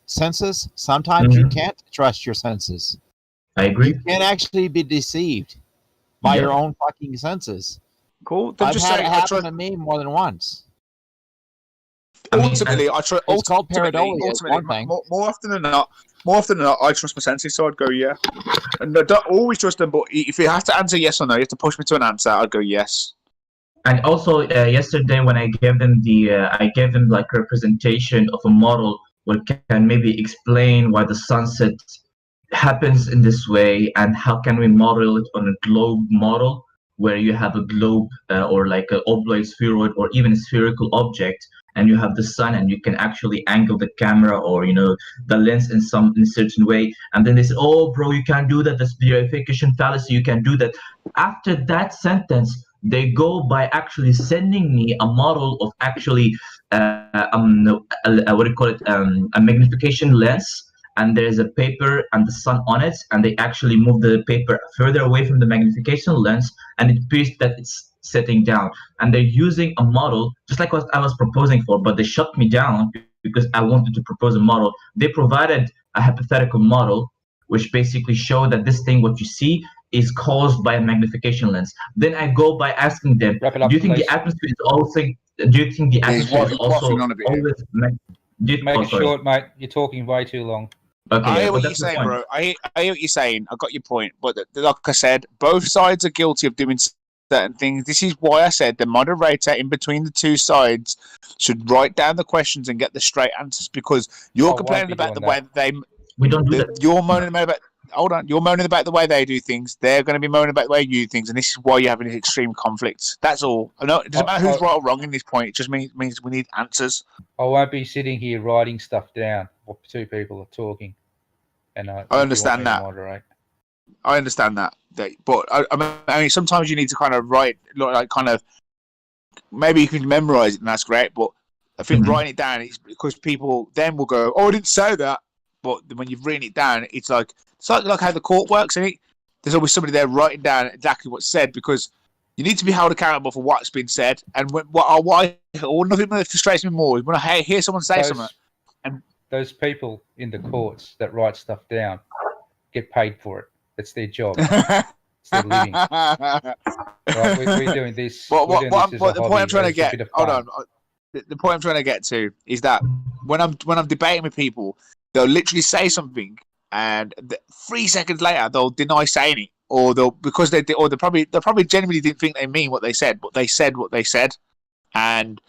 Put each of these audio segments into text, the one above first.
senses, sometimes you can't trust your senses. I agree. You can't actually be deceived by your own fucking senses. Cool. I've had it happen to me more than once. Ultimately, I trust. It's called pareidolia. Ultimately, more often than not, I trust my senses, so I'd go yeah. And I don't always trust them, but if you have to answer yes or no, you have to push me to an answer. I'd go yes. And also, yesterday when I gave them like representation of a model where can maybe explain why the sunset happens in this way and how can we model it on a globe model where you have a globe or like an oblong spheroid or even a spherical object, and you have the sun and you can actually angle the camera or the lens in a certain way, and then they say, oh bro, you can't do that, that's purification fallacy, you can do that. After that sentence, they go by actually sending me a model of actually what do you call it, a magnification lens, and there's a paper and the sun on it, and they actually move the paper further away from the magnification lens, and it appears that it's setting down. And they're using a model just like what I was proposing for, but they shut me down because I wanted to propose a model. They provided a hypothetical model which basically showed that this thing, what you see, is caused by a magnification lens. Then I go by asking them, do you think the atmosphere is also always make it short, mate. You're talking way too long. Okay, I hear what you're saying, bro. I hear what you're saying. I got your point. But like I said, both sides are guilty of doing certain things. This is why I said the moderator in between the two sides should write down the questions and get the straight answers, because you're complaining about the way they... We don't do that. You're moaning about... Hold on. You're moaning about the way they do things. They're going to be moaning about the way you do things, and this is why you're having these extreme conflicts. That's all. I know it doesn't matter who's right or wrong in this point. It just means we need answers. I won't be sitting here writing stuff down while two people are talking. And I understand that. I understand that. But I mean, sometimes you need to kind of write, like kind of, maybe you can memorize it and that's great. But I think writing it down is because people then will go, "Oh, I didn't say that." But when you've written it down, it's like how the court works, and there's always somebody there writing down exactly what's said, because you need to be held accountable for what's been said. And nothing that frustrates me more is when I hear someone say something. And those people in the courts that write stuff down get paid for it. It's their job. It's their living. Right, we're doing this. The point I'm trying to get. Hold on. The point I'm trying to get to is that when I'm debating with people, they'll literally say something, and 3 seconds later they'll deny saying it, or they probably genuinely didn't think they mean what they said, but they said what they said. And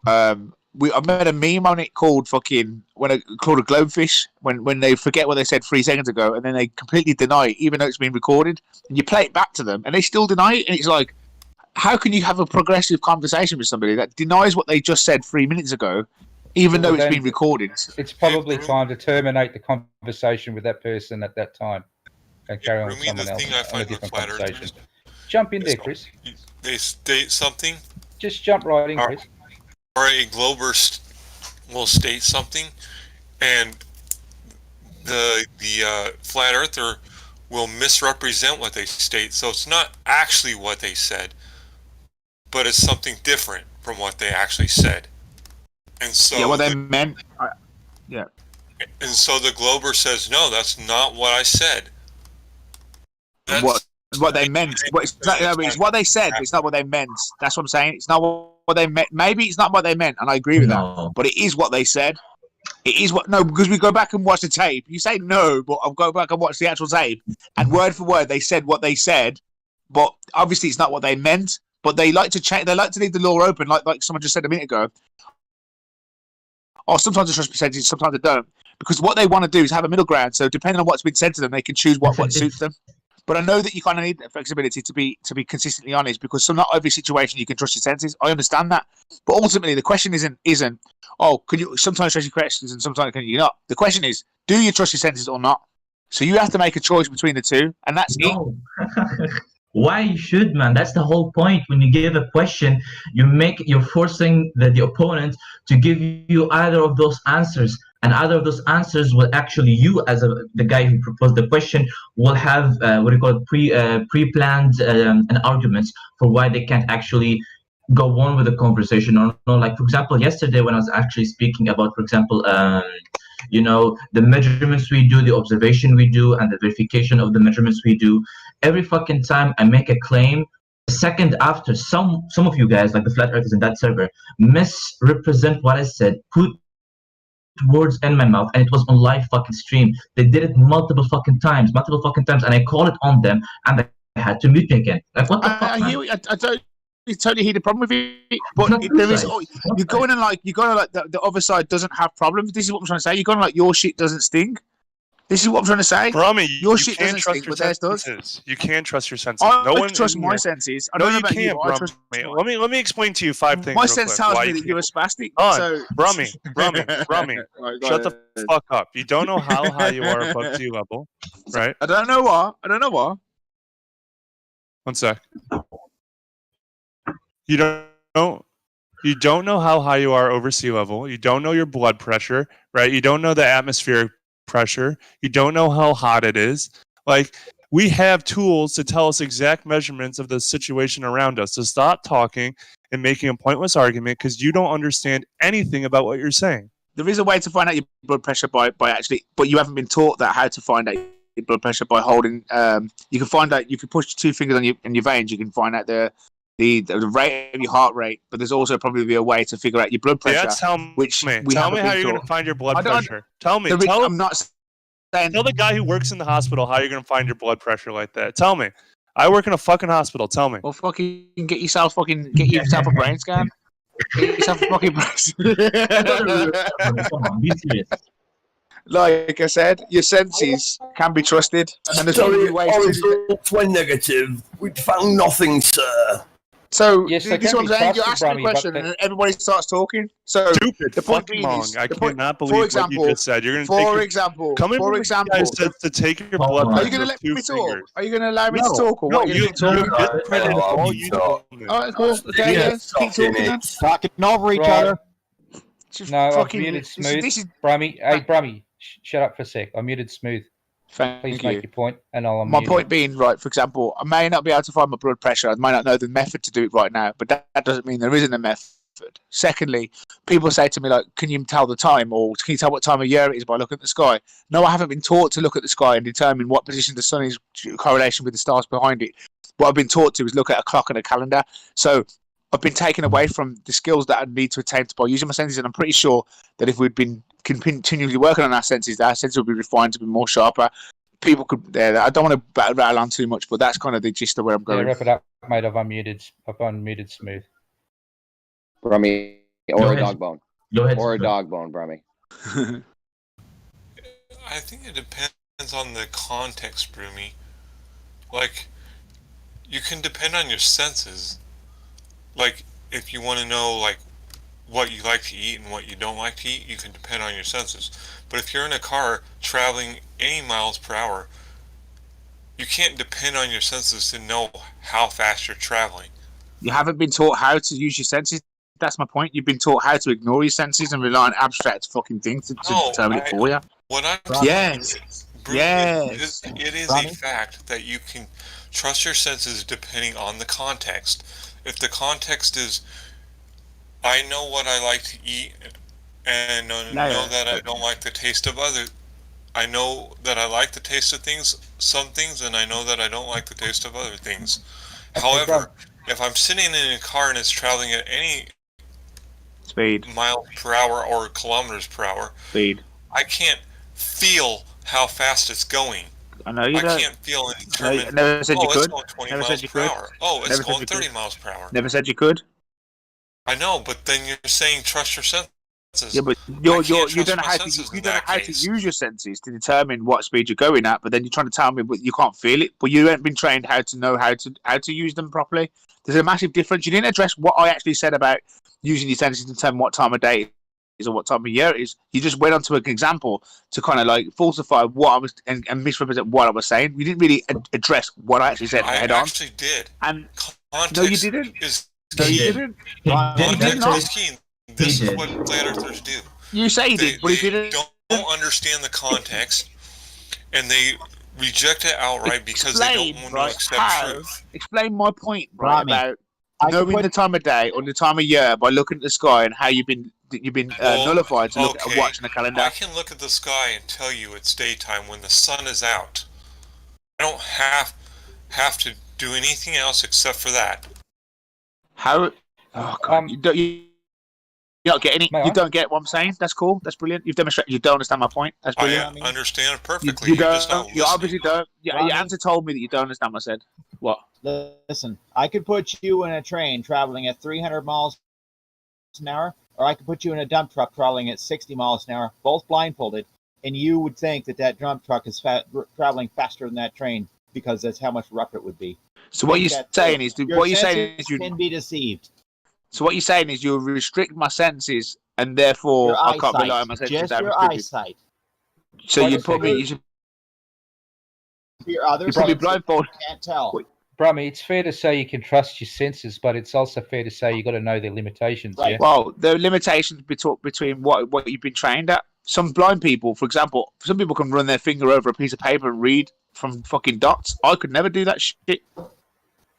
I made a meme on it called called a globefish, when they forget what they said 3 seconds ago and then they completely deny it even though it's been recorded, and you play it back to them and they still deny it. And it's like, how can you have a progressive conversation with somebody that denies what they just said 3 minutes ago even though it's been recorded? It's probably time to terminate the conversation with that person at that time and carry on with someone else on a different conversation. Jump in there, Chris. They state something. Just jump right in, Chris. Or a glober will state something, and the flat earther will misrepresent what they state. So it's not actually what they said, but it's something different from what they actually said. And so what they meant. And so the glober says, no, that's not what I said. That's what they meant. It's what they said. It's not what they meant. That's what I'm saying. It's not what they meant. Maybe it's not what they meant, and I agree with that. But it is what they said. It is what because we go back and watch the tape. You say no, but I'll go back and watch the actual tape, and word for word they said what they said. But obviously it's not what they meant. But they like to change. They like to leave the law open, like someone just said a minute ago. Oh, sometimes I trust percentages, sometimes I don't. Because what they want to do is have a middle ground. So depending on what's been said to them, they can choose what suits them. But I know that you kind of need that flexibility to be consistently honest, because not every situation you can trust your senses. I understand that. But ultimately, the question isn't, oh, can you sometimes trust your questions and sometimes can you not? The question is, do you trust your senses or not? So you have to make a choice between the two, and that's it. Why you should, man? That's the whole point. When you give a question, you're forcing the opponent to give you either of those answers, and either of those answers will actually, you as the guy who proposed the question will have pre-planned an arguments for why they can't actually go on with the conversation. Or like, for example, yesterday when I was actually speaking about, for example, you know, the measurements we do, the observation we do, and the verification of the measurements we do. Every fucking time I make a claim, a second after, some of you guys, like the flat earthers in that server, misrepresent what I said, put words in my mouth, and it was on live fucking stream. They did it multiple fucking times, and I called it on them, and I had to mute me again. Like, what the fuck? I totally hear the problem with it, but there is. You're going to like the other side doesn't have problems. This is what I'm trying to say. You're going to like your shit doesn't stink. This is what I'm trying to say. Brummy, your shit doesn't stink, but theirs does. You can't trust your senses. I trust my senses. I don't know about you, but I trust let me explain to you 5 things. My sense tells me that you're a spastic. So Brummy, right, shut the fuck up. You don't know how high you are above sea level, right? I don't know what. 1 sec. You don't know how high you are over sea level. You don't know your blood pressure, right? You don't know the atmospheric pressure. You don't know how hot it is. Like, we have tools to tell us exact measurements of the situation around us. So stop talking and making a pointless argument because you don't understand anything about what you're saying. There is a way to find out your blood pressure by actually, but you haven't been taught that how to find out your blood pressure by holding. You can find out if you push 2 fingers on your veins, you can find out the rate of your heart rate. But there's also probably a way to figure out your blood pressure. Tell me how you're going to find your blood pressure. Tell me. I'm not saying. Tell the guy who works in the hospital how you're going to find your blood pressure like that. Tell me. I work in a fucking hospital. Tell me. Well, fucking get yourself a brain scan. Get yourself a fucking brain scan. Come on, be serious. Like I said, your senses can be trusted. And there's only ways results were negative. We found nothing, sir. So, yes, this is what I'm saying. You ask a question and everybody starts talking. So, stupid. The point fucking being wrong. is, I cannot believe what you just said. You're going to take for example, to take your blood pressure. Are you going to let me talk? Are you going to allow me to talk? Or what you discredited all you know. All right, cool. Okay, yes. Keep talking. Talking over each other. No, I've muted Smooth. Brummy, hey, Brummy, shut up for a sec. I muted Smooth. Please make your point, and I'll unmute. My point being, right, for example, I may not be able to find my blood pressure. I might not know the method to do it right now, but that doesn't mean there isn't a method. Secondly, people say to me, like, can you tell the time, or can you tell what time of year it is by looking at the sky? No, I haven't been taught to look at the sky and determine what position the sun is in correlation with the stars behind it. What I've been taught to is look at a clock and a calendar. So I've been taken away from the skills that I need to attain by using my senses, and I'm pretty sure that if we'd been continually working on our senses would be refined to be more sharper. People could. I don't want to rattle on too much, but that's kind of the gist of where I'm going. Yeah, wrap it up, mate. I've unmuted Smooth. Brummy, or a dog bone. Go ahead. Or a dog bone, Brummy. I think it depends on the context, Brummy. Like, you can depend on your senses. Like, if you want to know, like, what you like to eat and what you don't like to eat, you can depend on your senses. But if you're in a car traveling any miles per hour, you can't depend on your senses to know how fast you're traveling. You haven't been taught how to use your senses. That's my point. You've been taught how to ignore your senses and rely on abstract fucking things to determine it for you. What I'm yes. Yes. It is a fact that you can trust your senses depending on the context. If the context is, I know what I like to eat and know that I don't like the taste of other. I know that I like the taste of some things, and I know that I don't like the taste of other things. However, if I'm sitting in a car and it's traveling at any speed, miles per hour or kilometers per hour, speed, I can't feel how fast it's going. I know you don't. I can't feel and determine. Never said you could. It's going 20 miles per hour. Oh, it's going 30 miles per hour. Never said you could. I know, but then you're saying trust your senses. Yeah, but you don't know how to use your senses to determine what speed you're going at. But then you're trying to tell me, but you can't feel it. But you haven't been trained how to know how to use them properly. There's a massive difference. You didn't address what I actually said about using your senses to determine what time of day it is or what time of year it is. You just went on to an example to kind of like falsify what I was and misrepresent what I was saying. You didn't really address what I actually said head on. I actually did. And context no, you didn't. No, you didn't. Context is key. This is what flat earthers do. You say you did, but if you don't understand the context, and they reject it outright because they don't want to accept truth. Explain my point, right, about knowing the time of day or the time of year by looking at the sky and how you've been nullified to look at watching the calendar. I can look at the sky and tell you it's daytime when the sun is out. I don't have to do anything else except for that. How? Oh God! You don't get any. You don't get what I'm saying. That's cool. That's brilliant. You've demonstrated. You don't understand my point. That's brilliant. I understand it perfectly. You You're just not don't. You listening. obviously don't. Your answer told me that you don't understand what I said. What? Listen, I could put you in a train traveling at 300 miles an hour, or I could put you in a dump truck traveling at 60 miles an hour, both blindfolded, and you would think that dump truck is traveling faster than that train because that's how much rougher it would be. So what you're saying is, you can be deceived. So what you're saying is you restrict my senses, and therefore I can't rely on my senses. Just your eyesight. So you put me. You should. Your other be blindfolded. Can't tell. Brummy, it's fair to say you can trust your senses, but it's also fair to say you got to know their limitations. Right. Yeah. Well, there are limitations between what you've been trained at. Some blind people, for example, some people can run their finger over a piece of paper and read from fucking dots. I could never do that shit.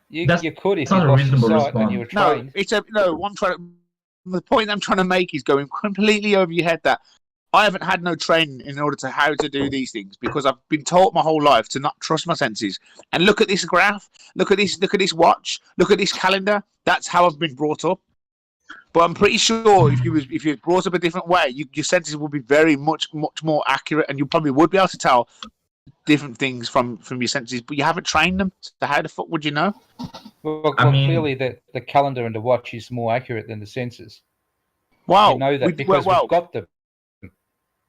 You could if you lost your sight and you were trained. The point I'm trying to make is going completely over your head. That I haven't had no training in order to how to do these things because I've been taught my whole life to not trust my senses. And look at this graph. Look at this watch. Look at this calendar. That's how I've been brought up. But I'm pretty sure if you were brought up a different way, your senses would be very much more accurate, and you probably would be able to tell different things from your senses. But you haven't trained them, so how the fuck would you know? Well, clearly the calendar and the watch is more accurate than the senses. Wow, we know that because we've got them.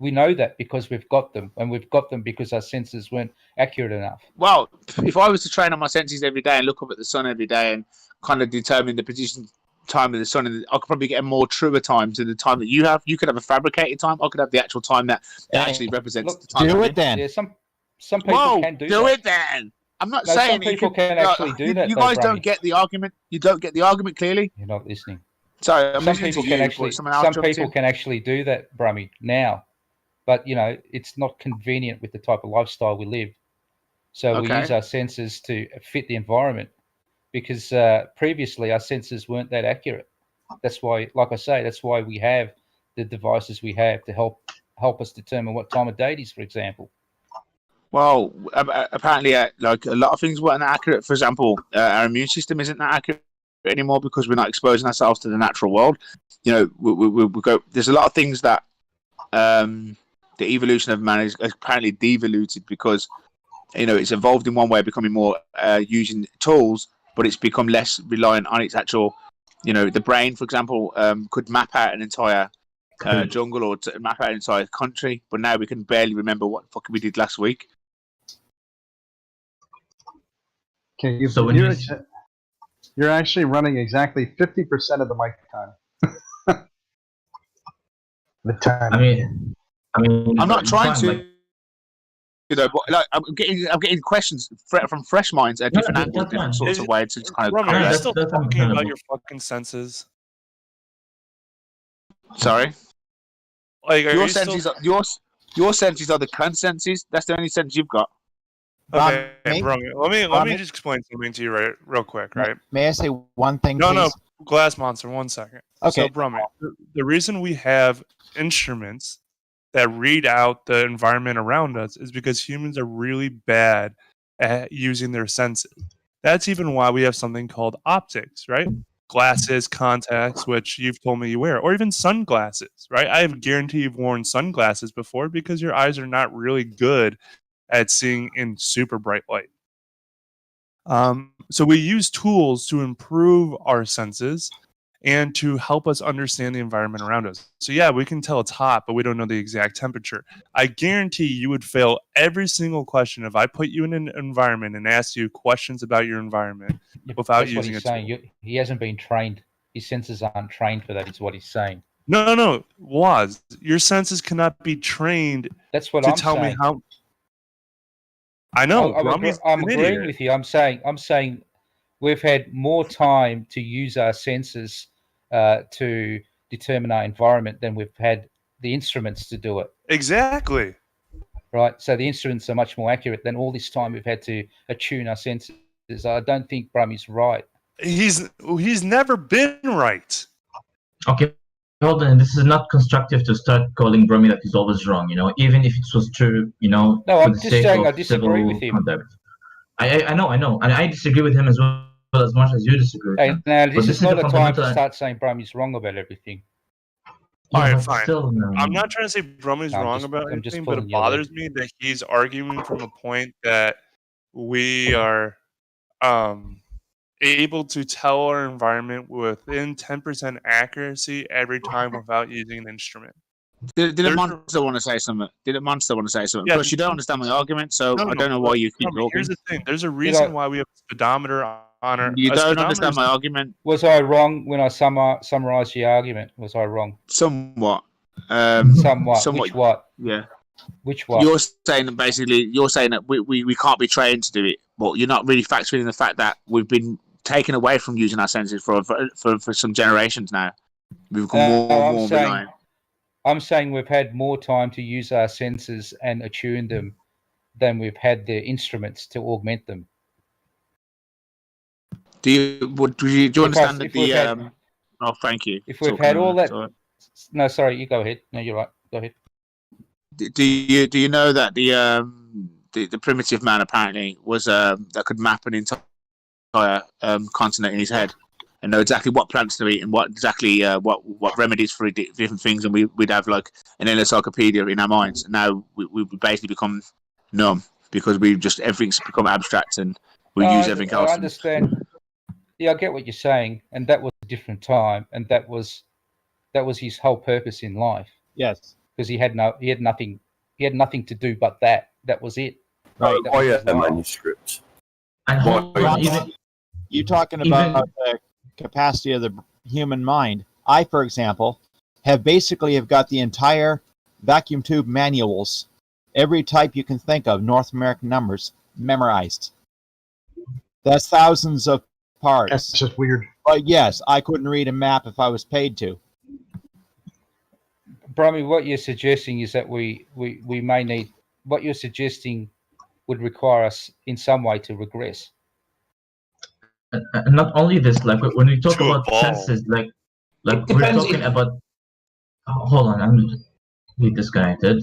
We know that because we've got them, and we've got them because our senses weren't accurate enough. Well, if I was to train on my senses every day and look up at the sun every day and kind of determine the position time of the sun, and I could probably get a more truer time to the time that you have. You could have a fabricated time. I could have the actual time that actually represents the time. Do it then. Yeah, some people can do it then. I'm not saying some people can actually do that. You guys don't get the argument. You don't get the argument clearly. You're not listening. Sorry, some people can actually do that, Brummy, now. But, it's not convenient with the type of lifestyle we live. So we use our senses to fit the environment because previously our senses weren't that accurate. That's why, like I say, that's why we have the devices we have to help us determine what time of day it is, for example. Well, apparently, like a lot of things weren't accurate. For example, our immune system isn't that accurate anymore because we're not exposing ourselves to the natural world. We go. There's a lot of things that the evolution of man is apparently devoluted because it's evolved in one way, becoming more using tools, but it's become less reliant on its actual. The brain, for example, could map out an entire jungle or map out an entire country, but now we can barely remember what the fuck we did last week. Okay, you're actually running exactly 50% of the mic time. The time. I mean, I'm not trying to. But like, I'm getting questions from fresh minds at different angles, different sorts of ways to kind of. Robert, are you still talking about your fucking senses? Sorry. Like, your senses are the consenses. That's the only sense you've got. Okay, let me just explain something to you real quick, right? May I say one thing, please? No, Glass Monster, 1 second. Okay. So, Brummy, the reason we have instruments that read out the environment around us is because humans are really bad at using their senses. That's even why we have something called optics, right? Glasses, contacts, which you've told me you wear, or even sunglasses, right? I have guarantee you've worn sunglasses before because your eyes are not really good at seeing in super bright light. So we use tools to improve our senses and to help us understand the environment around us. So yeah, we can tell it's hot, but we don't know the exact temperature. I guarantee you would fail every single question if I put you in an environment and asked you questions about your environment without using a tool. He hasn't been trained. His senses aren't trained for that, is what he's saying. No. Waz, your senses cannot be trained. That's what to I'm tell saying. me how. I know. I'm agreeing with you. I'm saying we've had more time to use our senses to determine our environment than we've had the instruments to do it. Exactly. Right. So the instruments are much more accurate than all this time we've had to attune our senses. I don't think Brummy's right. He's never been right. Okay. hold on. This is not constructive to start calling Brummy like he's always wrong. Even if it was true, No, for I'm the just sake saying I of disagree civil with him. conduct. I know, and I disagree with him as well as much as you disagree with him. Now, this is not a time fundamental to start saying Brummy's wrong about everything. Yeah, All right, but fine. still, no. I'm not trying to say Brummy's wrong about anything, but it bothers me that he's arguing from a point that we are able to tell our environment within 10% accuracy every time without using an instrument. Did a monster want to say something? Yeah, Plus, you don't understand my argument, so I don't know why you keep talking. Here's the thing. There's a reason why we have a speedometer on our... You don't understand my argument. Was I wrong when I summarised the argument? Was I wrong? Somewhat. Somewhat. Which what? Yeah. Which what? You're saying that we can't be trained to do it, but you're not really factoring in the fact that we've been taken away from using our senses for some generations now. We've become more and more reliant. I'm saying we've had more time to use our senses and attune them than we've had the instruments to augment them. Do you understand that oh, thank you. If we've had all that... Sorry. No, sorry, you go ahead. No, you're right. Go ahead. Do you know that the primitive man apparently was that could map an entire continent in his head and know exactly what plants to eat and what remedies for different things, and we'd have like an encyclopedia in our minds. And now we basically become numb because everything's become abstract and we use everything else. I understand. Yeah, I get what you're saying, and that was a different time, and that was his whole purpose in life. Yes, because he had nothing to do but that. That was it. Right. Manuscripts. And you talking about the capacity of the human mind. I, for example, have got the entire vacuum tube manuals, every type you can think of, North American numbers, memorized. That's thousands of parts. That's just weird. But yes, I couldn't read a map if I was paid to. Brummy, what you're suggesting is that we may need... What you're suggesting would require us in some way to regress. And not only this, like when we talk about senses, like we're talking about... hold on, I'm be disconnected.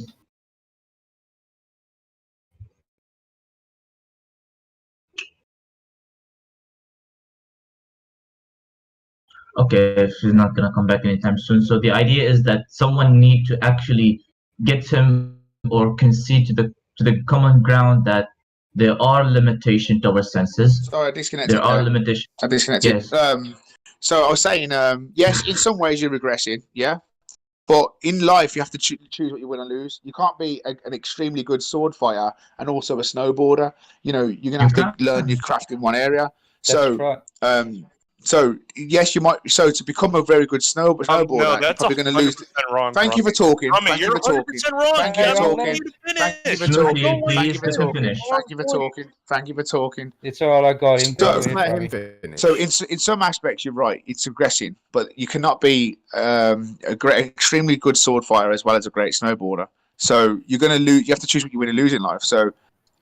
Okay, if she's not gonna come back anytime soon. So the idea is that someone need to actually get him or concede to the common ground that there are limitations to our senses. Sorry, I disconnected. There are limitations. I disconnected. Yes. So I was saying, yes, in some ways you're regressing, yeah. But in life, you have to choose what you win and lose. You can't be an extremely good sword fighter and also a snowboarder. You're gonna have to learn your craft in one area. That's right. So yes, you might. So to become a very good snowboarder, no, that's you're probably going to lose. Wrong, Thank you for talking. Thank you for talking. Thank you for talking. Thank you for talking. Thank you for talking. Thank you for talking. Thank you for talking. It's all I got him. So in some aspects, you're right. It's aggressing, but you cannot be extremely good sword fighter as well as a great snowboarder. So you're going to lose. You have to choose what you win and lose in life. So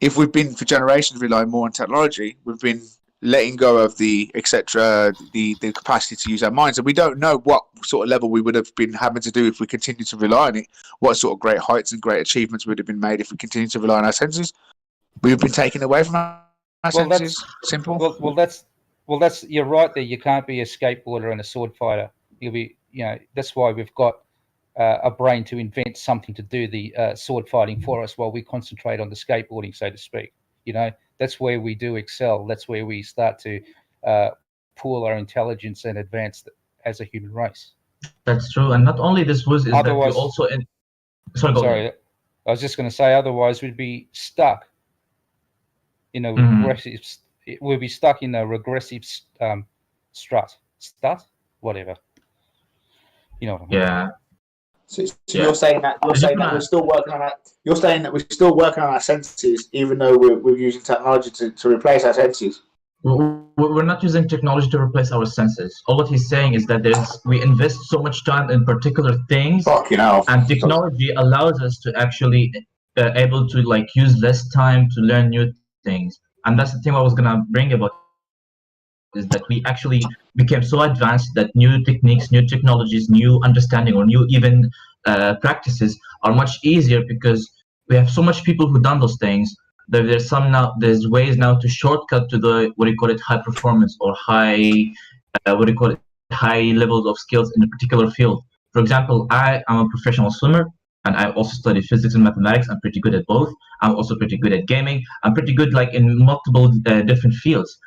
if we've been for generations relying more on technology, we've been letting go of the capacity to use our minds, and we don't know what sort of level we would have been having to do if we continued to rely on it. What sort of great heights and great achievements would have been made if we continued to rely on our senses? We've been taken away from our senses. Simple. Well, that's you're right there. You can't be a skateboarder and a sword fighter. You'll be, that's why we've got a brain to invent something to do the sword fighting for us while we concentrate on the skateboarding, so to speak. That's where we do excel. That's where we start to pool our intelligence and advance as a human race. That's true. And not only this was, is otherwise, that we also... Sorry, I was just going to say, otherwise we'd be stuck in a regressive... We'll be stuck in a regressive strut. Whatever. You know what I mean? Yeah. So you're saying that we're still working on that. You're saying that we're still working on our senses, even though we're using technology to replace our senses. We're not using technology to replace our senses. All what he's saying is that we invest so much time in particular things, and technology allows us to actually able to use less time to learn new things. And that's the thing I was gonna bring about is that we actually became so advanced that new techniques, new technologies, new understanding, or new even practices are much easier because we have so much people who done those things. There's ways now to shortcut to the high performance or high high levels of skills in a particular field. For example, I am a professional swimmer, and I also study physics and mathematics. I'm pretty good at both. I'm also pretty good at gaming. I'm pretty good in multiple different fields.